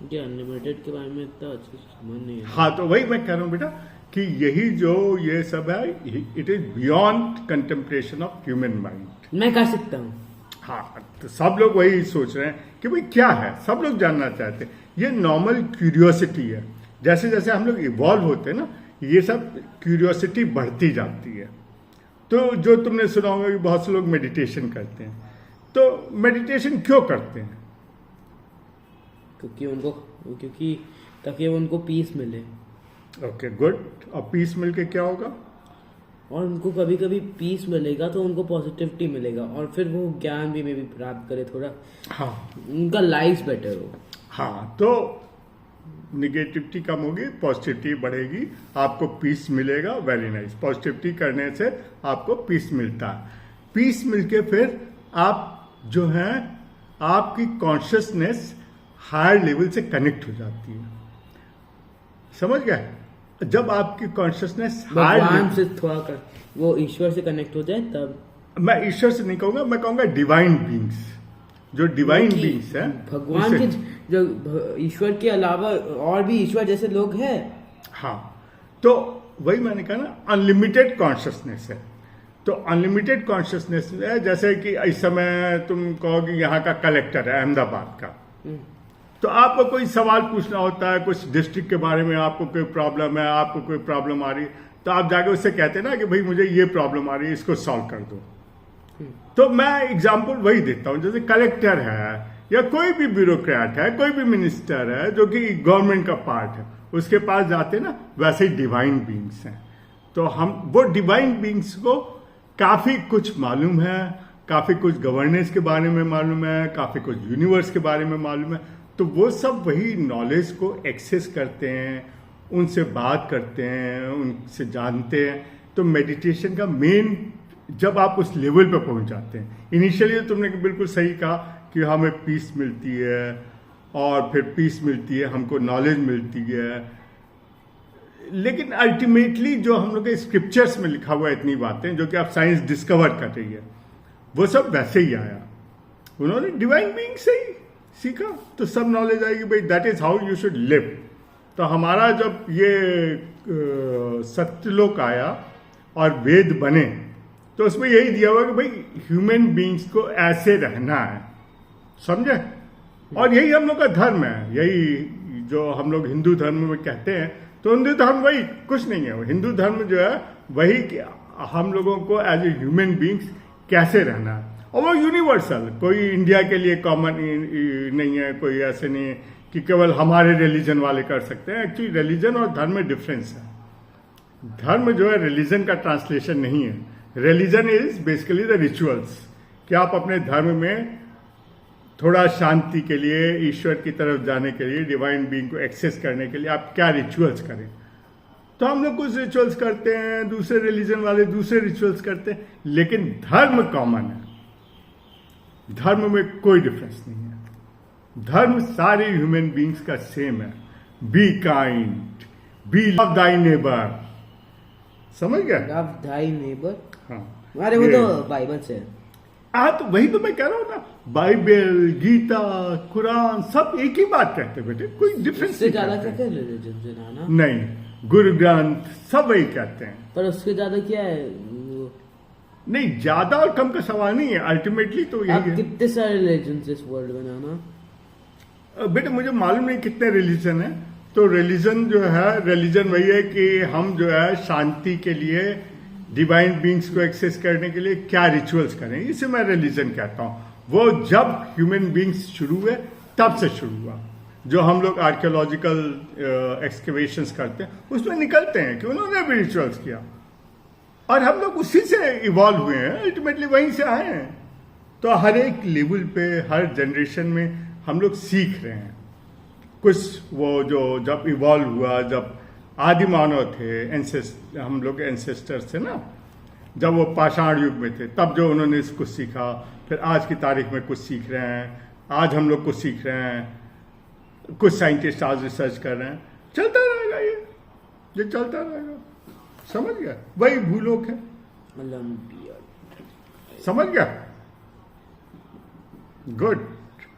ये अनलिमिटेड के बारे में इतना अच्छे से समझ नहीं है। हाँ, तो वही मैं कह रहा हूँ बेटा कि यही जो ये सब है, it is beyond contemplation of human mind. मैं कर सकता हूँ। हाँ, तो सब लोग वही सोच रहे हैं कि भाई क्या है, सब लोग जानना चाहते हैं। ये नॉर्मल क्यूरियोसिटी है। जैसे जैसे हम लोग इवॉल्व होते हैं ना, ये सब क्यूरियोसिटी बढ़ती जाती है। तो जो तुमने सुना होगा कि बहुत से लोग मेडिटेशन करते हैं, तो मेडिटेशन क्यों करते हैं? क्योंकि ताकि उनको पीस मिले। Okay, good. और पीस मिलके क्या होगा? और उनको कभी कभी पीस मिलेगा तो उनको पॉजिटिविटी मिलेगा, और फिर वो ज्ञान भी में भी प्राप्त करे थोड़ा। हाँ, उनका लाइफ बेटर हो। हाँ, तो निगेटिविटी कम होगी, पॉजिटिविटी बढ़ेगी, आपको पीस मिलेगा। Very nice. पॉजिटिविटी करने से आपको पीस मिलता है। पीस मिलके फिर आप जो है, आपकी कॉन्शियसनेस हायर लेवल से कनेक्ट हो जाती है। समझ गए? जब आपकी कॉन्शियसनेस भगवान से थोड़ा वो ईश्वर से कनेक्ट हो जाए तब। मैं ईश्वर से नहीं कहूंगा, मैं कहूंगा डिवाइन बींग्स। जो डिवाइन बींग्स हैं, भगवान के जो ईश्वर के अलावा और भी ईश्वर जैसे लोग हैं। हाँ, तो वही मैंने कहा ना, अनलिमिटेड कॉन्शियसनेस है। तो अनलिमिटेड कॉन्शियसनेस है, जैसे कि इस समय तुम कहो कि यहाँ का कलेक्टर है अहमदाबाद का, तो आपको कोई सवाल पूछना होता है, कुछ डिस्ट्रिक्ट के बारे में आपको कोई प्रॉब्लम है, आपको कोई प्रॉब्लम आ रही है, तो आप जाके उससे कहते हैं ना कि भाई मुझे ये प्रॉब्लम आ रही है, इसको सॉल्व कर दो। तो मैं एग्जांपल वही देता हूं, जैसे कलेक्टर है या कोई भी ब्यूरोक्रेट है, कोई भी मिनिस्टर है जो कि गवर्नमेंट का पार्ट है, उसके पास जाते हैं ना, वैसे ही डिवाइन बींग्स हैं। तो हम वो डिवाइन बींग्स को काफी कुछ मालूम है, काफी कुछ गवर्नेंस के बारे में मालूम है, काफी कुछ यूनिवर्स के बारे में मालूम है। तो वो सब वही नॉलेज को एक्सेस करते हैं, उनसे बात करते हैं, उनसे जानते हैं। तो मेडिटेशन का मेन, जब आप उस लेवल पे पहुंच जाते हैं, इनिशियली तुमने बिल्कुल सही कहा कि हमें पीस मिलती है, और फिर पीस मिलती है, हमको नॉलेज मिलती है, लेकिन अल्टीमेटली जो हम लोग के स्क्रिप्चर्स में लिखा हुआ है इतनी बातें जो कि आप साइंस डिस्कवर कर रही है, वो सब वैसे ही आया। उन्होंने डिवाइन बीइंग से ही सीखा, तो सब नॉलेज आएगी भाई, that is how you should live. तो हमारा जब ये सत्यलोक आया और वेद बने, तो उसमें यही दिया हुआ कि भाई ह्यूमन बीइंग्स को ऐसे रहना है, समझे? और यही हम लोग का धर्म है, यही जो हम लोग हिंदू धर्म में कहते हैं। तो हिंदू धर्म वही, कुछ नहीं है। हिंदू धर्म जो है वही कि हम लोगों को एज ए ह्यूमन बीइंग्स कैसे रहना है, और वो यूनिवर्सल, कोई इंडिया के लिए कॉमन नहीं है, कोई ऐसे नहीं है कि केवल हमारे रिलीजन वाले कर सकते हैं। एक्चुअली रिलीजन और धर्म में डिफरेंस है। धर्म जो है रिलीजन का ट्रांसलेशन नहीं है। Religion is basically the rituals, कि आप अपने धर्म में थोड़ा शांति के लिए, ईश्वर की तरफ जाने के लिए, डिवाइन बीइंग को एक्सेस करने के लिए आप क्या रिचुअल्स करें। तो हम लोग कुछ रिचुअल्स करते हैं, दूसरे रिलीजन वाले दूसरे रिचुअल्स करते हैं, लेकिन धर्म कॉमन है। धर्म में कोई डिफरेंस नहीं है। धर्म सारे ह्यूमन बीइंग्स का सेम है। Be kind, be love thy neighbour. समझ गया? Love thy neighbour. हाँ, अरे वो तो बाइबल से है। हाँ, तो वही तो मैं कह रहा हूँ ना, बाइबल, गीता, कुरान सब एक ही बात कहते हैं बेटे, कोई डिफरेंस उससे ज्यादा कहते हैं रिलीजन से ना? नहीं, गुरु ग्रंथ सब वही कहते हैं। पर उससे ज्यादा क्या है? नहीं, ज्यादा और कम का सवाल नहीं है, अल्टीमेटली तो यही है। कितने सारे रिलीजन इस वर्ल्ड में ना? बेटे मुझे मालूम नहीं कितने रिलीजन है। तो रिलीजन जो है, रिलीजन वही है कि हम जो है शांति के लिए, डिवाइन बीइंग्स को एक्सेस करने के लिए क्या रिचुअल्स करें, इसे मैं रिलीजन कहता हूँ। वो जब ह्यूमन बीइंग्स शुरू हुए तब से शुरू हुआ। जो हम लोग आर्कियोलॉजिकल एक्सकेवेशंस करते हैं उसमें निकलते हैं कि उन्होंने भी रिचुअल्स किया, और हम लोग उसी से इवॉल्व हुए हैं, अल्टीमेटली वहीं से आए हैं। तो हर एक लेवल पे, हर जनरेशन में हम लोग सीख रहे हैं कुछ। वो जो जब इवॉल्व हुआ, जब आदि मानव थे, हम लोग एंसेस्टर्स थे ना, जब वो पाषाण युग में थे, तब जो उन्होंने कुछ सीखा, फिर आज की तारीख में कुछ सीख रहे हैं, आज हम लोग कुछ सीख रहे हैं, कुछ साइंटिस्ट आज रिसर्च कर रहे हैं। चलता रहेगा ये चलता रहेगा। समझ गया? वही भूलोक है। समझ गया? गुड।